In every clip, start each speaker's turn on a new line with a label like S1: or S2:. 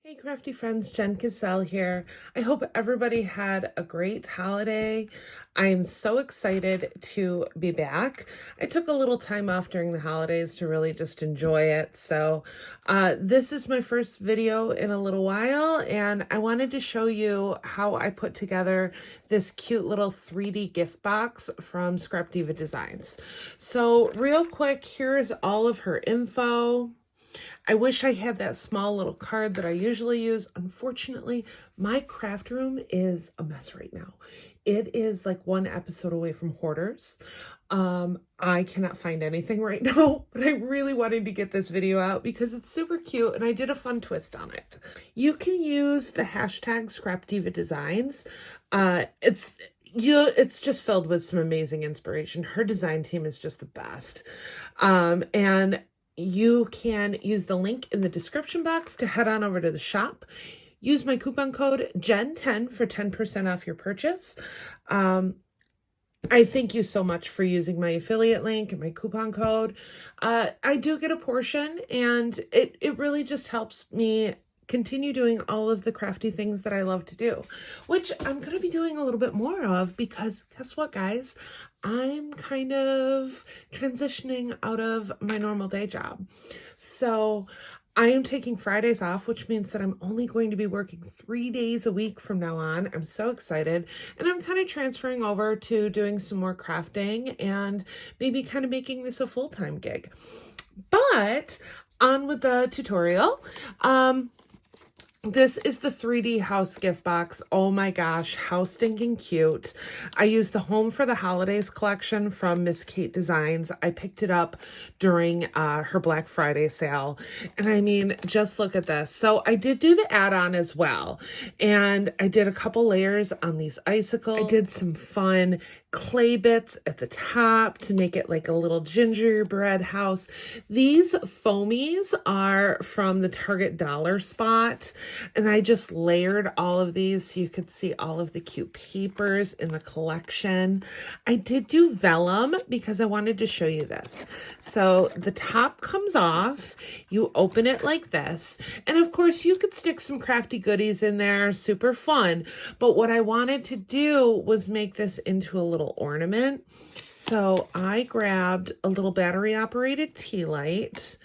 S1: Hey crafty friends, Jen Cassell here. I hope everybody had a great holiday. I am so excited to be back. I took a little time off during the holidays to really just enjoy it. This is my first video in a little while, and I wanted to show you how I put together this cute little 3D gift box from Scrapdiva Designs. So real quick, here's all of her info. I wish I had that small little card that I usually use. Unfortunately, my craft room is a mess right now. It is like one episode away from hoarders. I cannot find anything right now, but I really wanted to get this video out because it's super cute and I did a fun twist on it. You can use the hashtag Scrapdiva Designs. It's just filled with some amazing inspiration. Her design team is just the best. And you can use the link in the description box to head on over to the shop. Use my coupon code JEN10 for 10% off your purchase. I thank you so much for using my affiliate link and my coupon code. I do get a portion, and it really just helps me continue doing all of the crafty things that I love to do, which I'm going to be doing a little bit more of because guess what, guys? I'm kind of transitioning out of my normal day job. So I am taking Fridays off, which means that I'm only going to be working 3 days a week from now on. I'm so excited. And I'm kind of transferring over to doing some more crafting and maybe kind of making this a full-time gig. But on with the tutorial. This is the 3D house gift box. Oh my gosh, how stinking cute. I used the Home for the Holidays collection from Miss Kate Designs. I picked it up during her Black Friday sale. And I mean, just look at this. So I did do the add-on as well. And I did a couple layers on these icicles. I did some fun clay bits at the top to make it like a little gingerbread house. These foamies are from the Target dollar spot, and I just layered all of these so you could see all of the cute papers in the collection. I did do vellum because I wanted to show you this. So the top comes off, you open it like this, and of course you could stick some crafty goodies in there, super fun, but what I wanted to do was make this into a little ornament. So I grabbed a little battery operated tea light,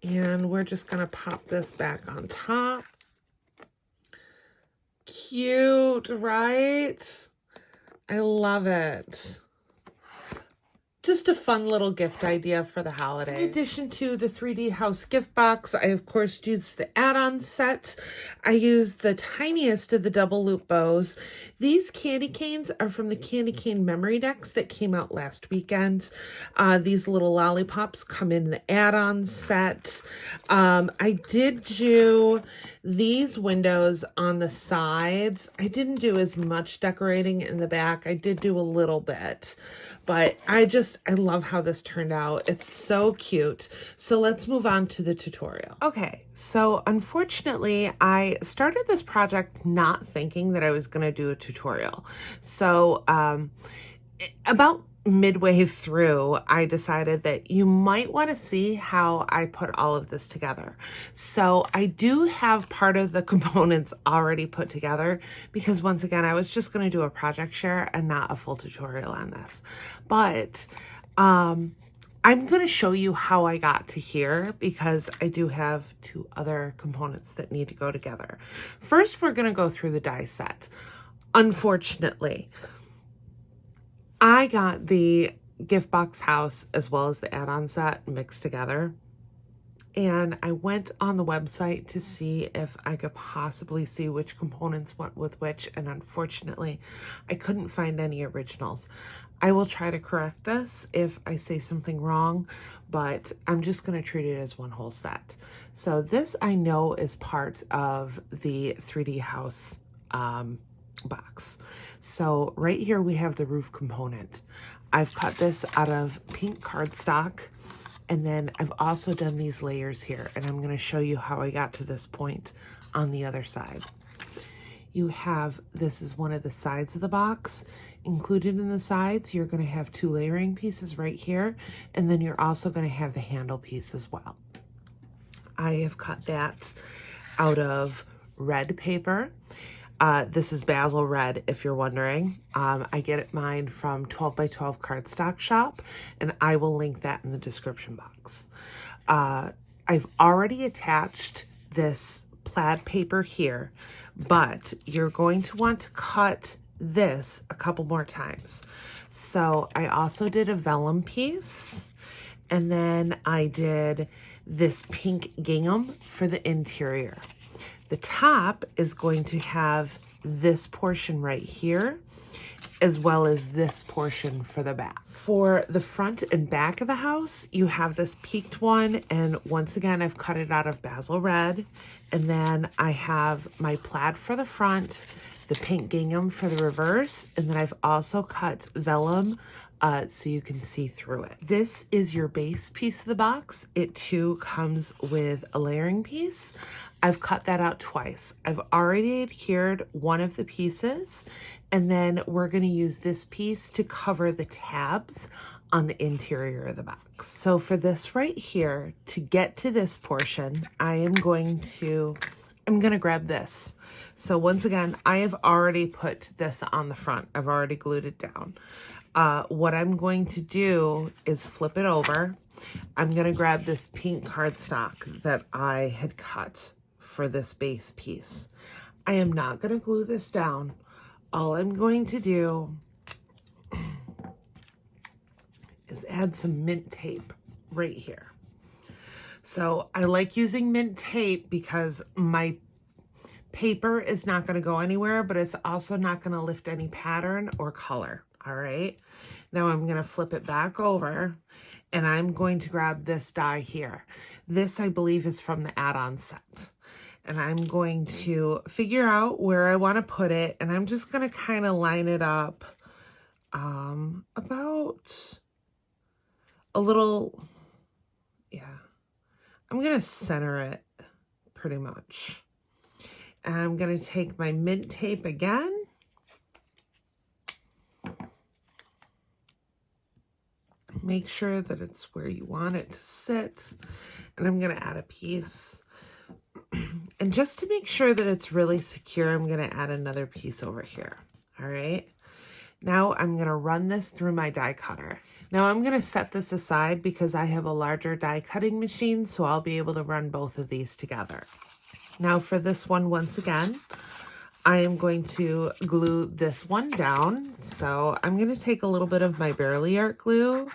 S1: and we're just going to pop this back on top. Cute, right? I love it. Just a fun little gift idea for the holiday. In addition to the 3D house gift box, I of course used the add-on set. I used the tiniest of the double loop bows. These candy canes are from the candy cane memory decks that came out last weekend. These little lollipops come in the add-on set. I did do these windows on the sides. I didn't do as much decorating in the back. I did do a little bit, but I love how this turned out. It's so cute. So let's move on to the tutorial. Okay, so unfortunately, I started this project not thinking that I was going to do a tutorial. So about midway through, I decided that you might want to see how I put all of this together. So I do have part of the components already put together because once again, I was just going to do a project share and not a full tutorial on this. But I'm going to show you how I got to here because I do have 2 other components that need to go together. First, we're going to go through the die set. Unfortunately, I got the gift box house as well as the add-on set mixed together. And I went on the website to see if I could possibly see which components went with which. And unfortunately, I couldn't find any originals. I will try to correct this if I say something wrong, but I'm just going to treat it as one whole set. So this I know is part of the 3D house box. So right here we have the roof component. I've cut this out of pink cardstock, and then I've also done these layers here, and I'm going to show you how I got to this point on the other side. You have, this is one of the sides of the box. Included in the sides, you're going to have 2 layering pieces right here, and then you're also going to have the handle piece as well. I have cut that out of red paper. This is Basil Red, if you're wondering. I get mine from 12 by 12 Cardstock Shop, and I will link that in the description box. I've already attached this plaid paper here, but you're going to want to cut this a couple more times. So I also did a vellum piece, and then I did this pink gingham for the interior. The top is going to have this portion right here, as well as this portion for the back. For the front and back of the house, you have this peaked one, and once again, I've cut it out of Basil Red, and then I have my plaid for the front, the pink gingham for the reverse, and then I've also cut vellum so you can see through it. This is your base piece of the box. It too comes with a layering piece. I've cut that out twice. I've already adhered one of the pieces, and then we're going to use this piece to cover the tabs on the interior of the box. So for this right here, to get to this portion, I'm going to grab this. So once again, I have already put this on the front. I've already glued it down. What I'm going to do is flip it over. I'm going to grab this pink cardstock that I had cut for this base piece. I am not going to glue this down. All I'm going to do is add some mint tape right here. So I like using mint tape because my paper is not going to go anywhere, but it's also not going to lift any pattern or color. All right. Now I'm going to flip it back over, and I'm going to grab this die here. This, I believe, is from the add-on set. And I'm going to figure out where I want to put it, and I'm just going to kind of line it up about a little, yeah. I'm going to center it pretty much. And I'm going to take my mint tape again. Make sure that it's where you want it to sit. And I'm going to add a piece. And just to make sure that it's really secure, I'm going to add another piece over here. All right. Now I'm going to run this through my die cutter. Now I'm going to set this aside because I have a larger die cutting machine, so I'll be able to run both of these together. Now for this one, once again, I am going to glue this one down. So I'm going to take a little bit of my Barely Art glue.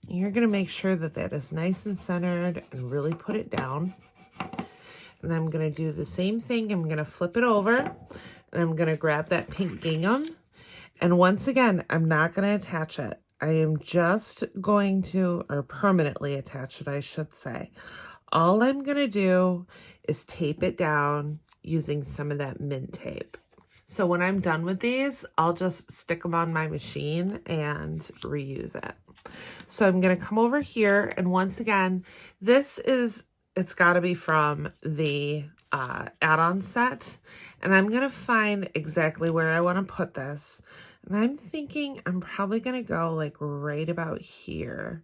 S1: You're going to make sure that that is nice and centered and really put it down. And I'm going to do the same thing. I'm going to flip it over, and I'm going to grab that pink gingham. And once again, I'm not going to attach it. I am just going to, or permanently attach it, I should say. All I'm going to do is tape it down using some of that mint tape. So when I'm done with these, I'll just stick them on my machine and reuse it. So I'm going to come over here, and once again, this is, it's got to be from the add-on set, and I'm going to find exactly where I want to put this. And I'm thinking I'm probably going to go like right about here.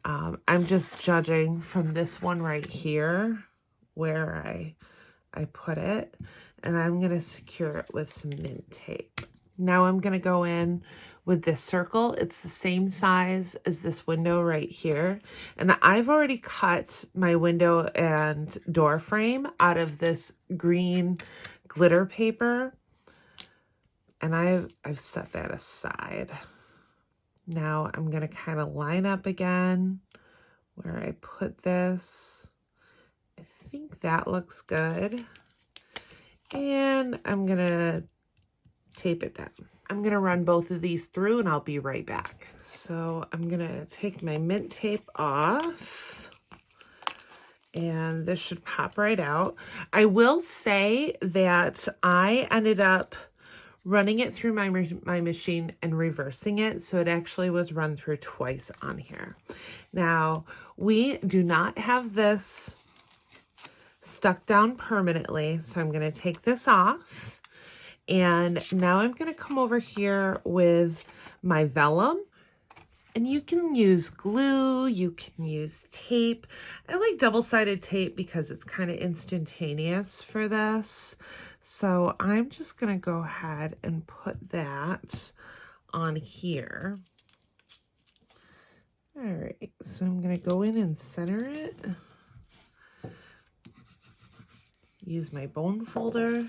S1: I'm just judging from this one right here where I put it, and I'm going to secure it with some mint tape. Now I'm going to go in with this circle. It's the same size as this window right here. And I've already cut my window and door frame out of this green glitter paper. And I've set that aside. Now I'm going to kind of line up again where I put this. I think that looks good. And I'm going to tape it down. I'm going to run both of these through, and I'll be right back. So I'm going to take my mint tape off, and this should pop right out. I will say that I ended up running it through my machine and reversing it, so it actually was run through twice on here. Now, we do not have this stuck down permanently, so I'm going to take this off. And now I'm going to come over here with my vellum, And you can use glue, you can use tape. I like double-sided tape because it's kind of instantaneous for this. So I'm just gonna go ahead and put that on here. All right, so I'm gonna go in and center it. Use my bone folder.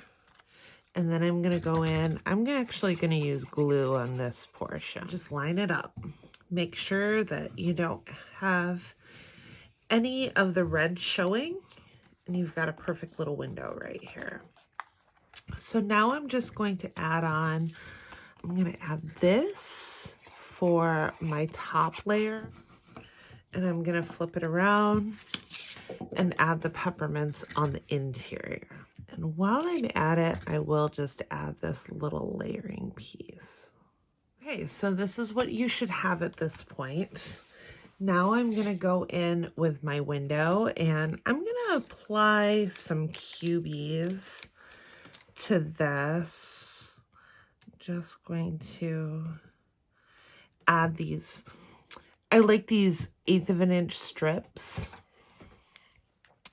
S1: And then I'm gonna go in, I'm actually gonna use glue on this portion. Just line it up. Make sure that you don't have any of the red showing, and you've got a perfect little window right here. So now I'm just going to add on, I'm gonna add this for my top layer, and I'm gonna flip it around and add the peppermints on the interior. And while I'm at it, I will just add this little layering piece. Okay, so this is what you should have at this point. Now I'm gonna go in with my window and I'm gonna apply some cubies to this. I'm just going to add these. I like these 1/8 of an inch strips.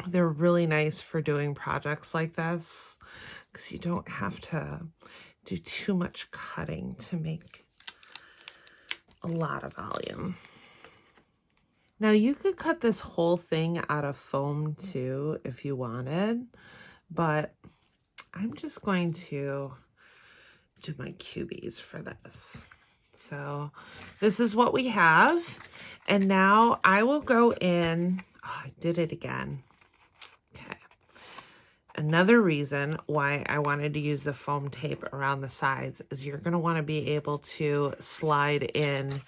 S1: They're really nice for doing projects like this because you don't have to do too much cutting to make a lot of volume. Now you could cut this whole thing out of foam too if you wanted, but I'm just going to do my cubies for this. So this is what we have. And now I will go in, oh, I did it again. Another reason why I wanted to use the foam tape around the sides is you're going to want to be able to slide in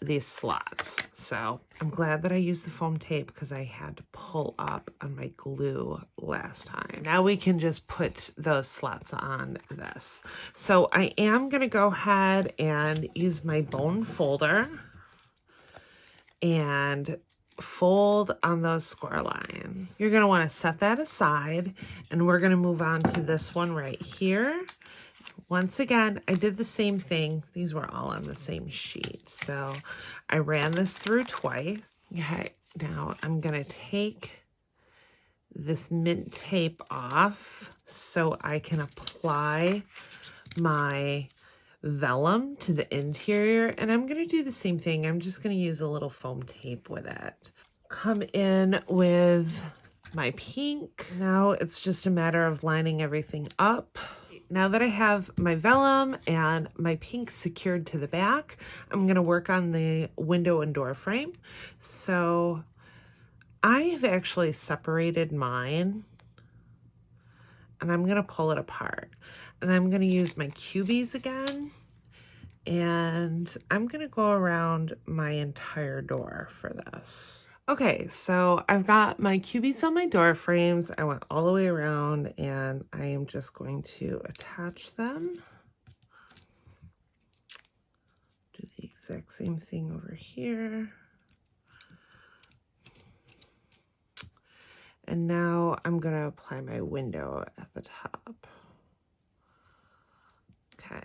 S1: these slots. So I'm glad that I used the foam tape because I had to pull up on my glue last time. Now we can just put those slots on this. So I am going to go ahead and use my bone folder and fold on those score lines. You're going to want to set that aside, and we're going to move on to this one right here. Once again, I did the same thing. These were all on the same sheet. So I ran this through twice. Okay, now I'm going to take this mint tape off so I can apply my vellum to the interior, and I'm going to do the same thing. I'm just going to use a little foam tape with it. Come in with my pink. Now it's just a matter of lining everything up. Now that I have my vellum and my pink secured to the back, I'm going to work on the window and door frame. So I have actually separated mine, and I'm going to pull it apart. And I'm going to use my cubies again, and I'm going to go around my entire door for this. Okay, so I've got my cubies on my door frames. I went all the way around, and I am just going to attach them. Do the exact same thing over here. And now I'm going to apply my window at the top. Okay.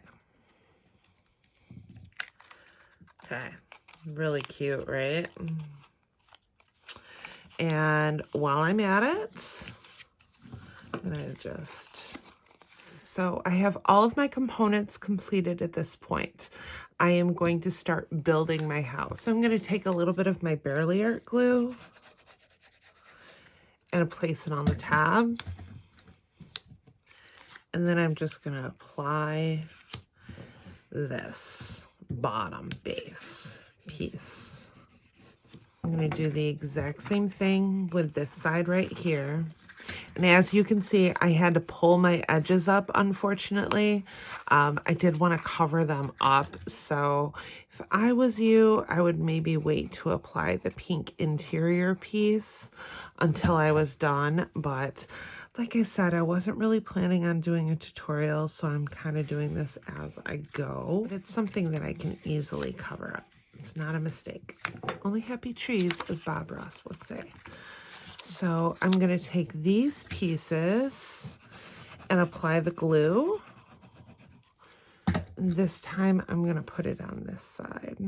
S1: Okay, really cute, right? And while I'm at it, I'm gonna so I have all of my components completed at this point. I am going to start building my house. So I'm gonna take a little bit of my Barely Art glue and place it on the tab. And then I'm just gonna apply this bottom base piece. I'm going to do the exact same thing with this side right here. And as you can see, I had to pull my edges up, unfortunately. I did want to cover them up. So if I was you, I would maybe wait to apply the pink interior piece until I was done. But like I said, I wasn't really planning on doing a tutorial, so I'm kind of doing this as I go. But it's something that I can easily cover up. It's not a mistake. Only happy trees, as Bob Ross would say. So I'm going to take these pieces and apply the glue. This time I'm going to put it on this side.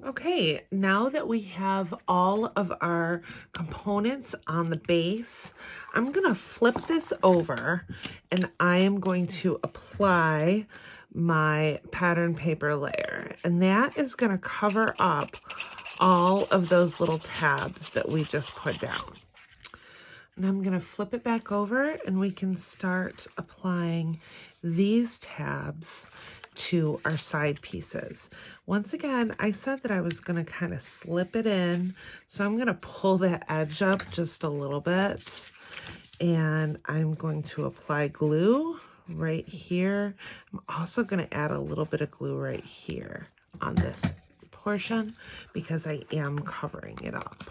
S1: Okay, now that we have all of our components on the base, I'm gonna flip this over and I am going to apply my pattern paper layer. And that is gonna cover up all of those little tabs that we just put down. And I'm gonna flip it back over and we can start applying these tabs to our side pieces. Once again, I said that I was gonna kind of slip it in. So I'm gonna pull that edge up just a little bit and I'm going to apply glue right here. I'm also gonna add a little bit of glue right here on this portion because I am covering it up.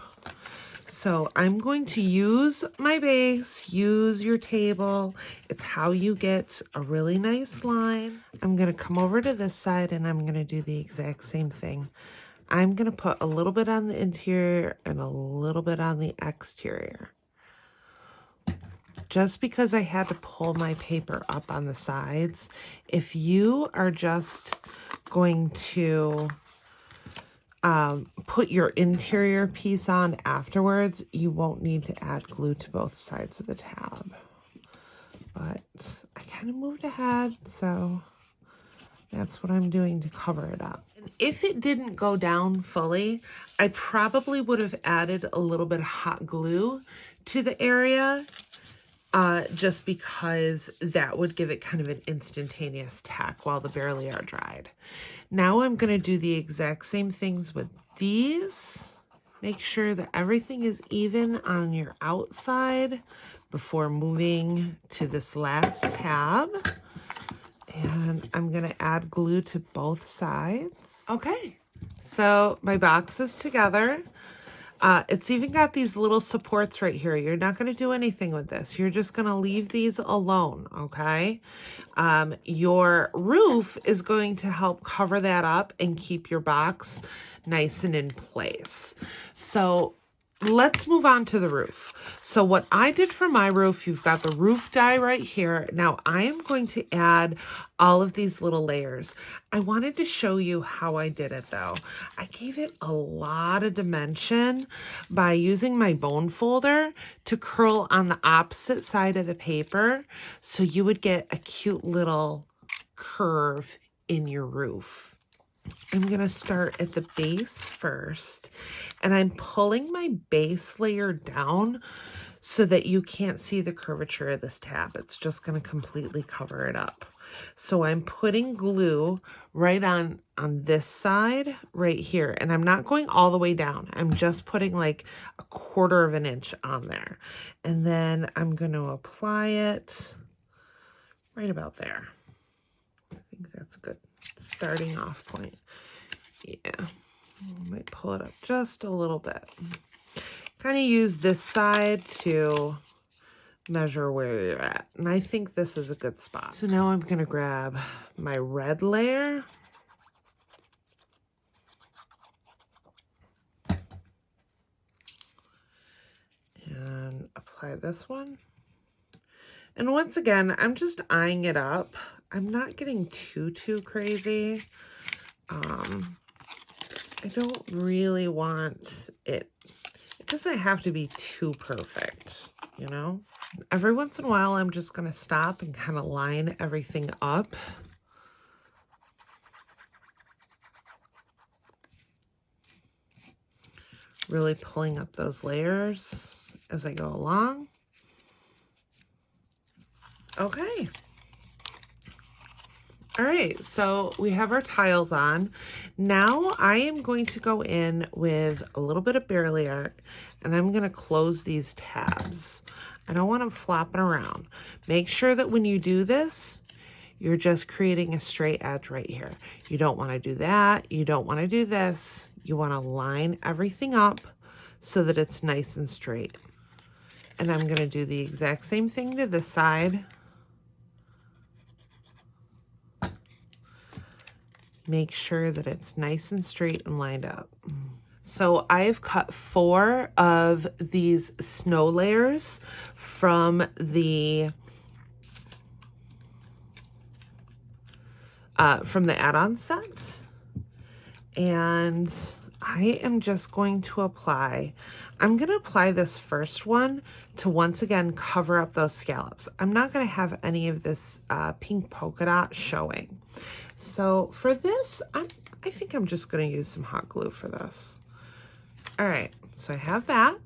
S1: So I'm going to use my base, use your table. It's how you get a really nice line. I'm going to come over to this side and I'm going to do the exact same thing. I'm going to put a little bit on the interior and a little bit on the exterior. Just because I had to pull my paper up on the sides, if you are just going to put your interior piece on afterwards, you won't need to add glue to both sides of the tab. But I kind of moved ahead, so that's what I'm doing to cover it up. And if it didn't go down fully, I probably would have added a little bit of hot glue to the area, just because that would give it kind of an instantaneous tack while the barely are dried. Now I'm going to do the exact same things with these. Make sure that everything is even on your outside before moving to this last tab. And I'm going to add glue to both sides. Okay, so my box is together. It's even got these little supports right here. You're not going to do anything with this. You're just going to leave these alone, okay? Your roof is going to help cover that up and keep your box nice and in place. So let's move on to the roof. So what I did for my roof, you've got the roof die right here. Now I am going to add all of these little layers. I wanted to show you how I did it though. I gave it a lot of dimension by using my bone folder to curl on the opposite side of the paper, so you would get a cute little curve in your roof. I'm going to start at the base first, and I'm pulling my base layer down so that you can't see the curvature of this tab. It's just going to completely cover it up. So I'm putting glue right on this side right here, and I'm not going all the way down. I'm just putting like 1/4 of an inch on there, and then I'm going to apply it right about there. I think that's a good starting off point. Yeah, I might pull it up just a little bit. Kind of use this side to measure where you're at, and I think this is a good spot. So now I'm going to grab my red layer and apply this one. And once again, I'm just eyeing it up. I'm not getting too crazy. I don't really want it. It doesn't have to be too perfect, you know? Every once in a while, I'm just going to stop and kind of line everything up. Really pulling up those layers as I go along. Okay. All right, so we have our tiles on. Now I am going to go in with a little bit of barely art, and I'm going to close these tabs. I don't want them flopping around. Make sure that when you do this, you're just creating a straight edge right here. You don't want to do that. You don't want to do this. You want to line everything up so that it's nice and straight. And I'm going to do the exact same thing to this side. Make sure that it's nice and straight and lined up. So I've cut 4 of these snow layers from the add-on set, and I am just going to apply, I'm going to apply this first one to once again cover up those scallops. I'm not going to have any of this pink polka dot showing. So for this, I think I'm just going to use some hot glue for this. All right, so I have that.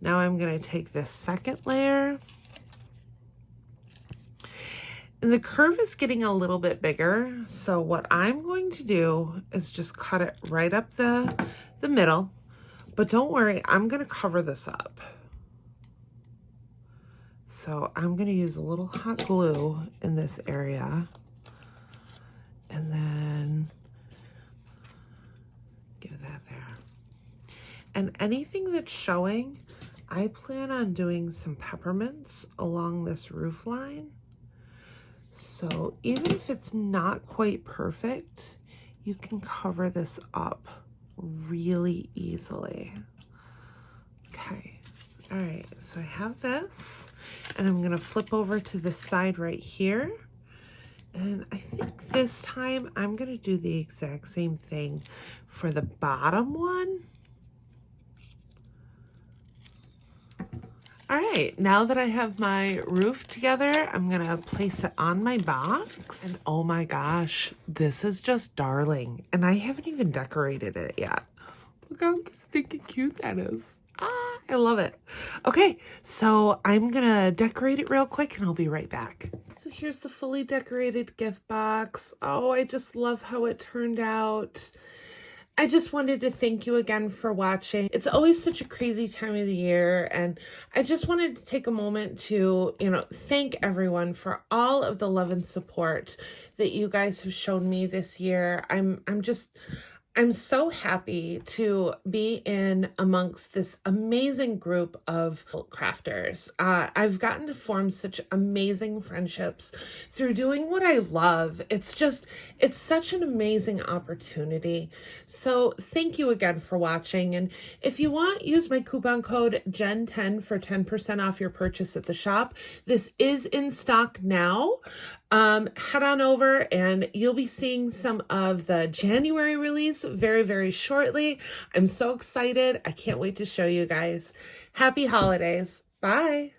S1: Now I'm going to take this second layer. And the curve is getting a little bit bigger, so what I'm going to do is just cut it right up the middle, but don't worry, I'm going to cover this up. So I'm going to use a little hot glue in this area, and then give that there. And anything that's showing, I plan on doing some peppermints along this roof line. So even if it's not quite perfect, you can cover this up really easily. Okay, all right, so I have this, and I'm gonna flip over to the side right here. And I think this time I'm gonna do the exact same thing for the bottom one. All right, now that I have my roof together, I'm gonna place it on my box. And oh my gosh, this is just darling. And I haven't even decorated it yet. Look how stinking cute that is. Ah, I love it. Okay, so I'm gonna decorate it real quick and I'll be right back. So here's the fully decorated gift box. Oh, I just love how it turned out. I just wanted to thank you again for watching. It's always such a crazy time of the year, and I just wanted to take a moment to, thank everyone for all of the love and support that you guys have shown me this year. I'm so happy to be in amongst this amazing group of crafters. I've gotten to form such amazing friendships through doing what I love. It's such an amazing opportunity. So thank you again for watching. And if you want, use my coupon code JEN10 for 10% off your purchase at the shop. This is in stock now. Head on over and you'll be seeing some of the January release very, very shortly. I'm so excited. I can't wait to show you guys. Happy holidays. Bye.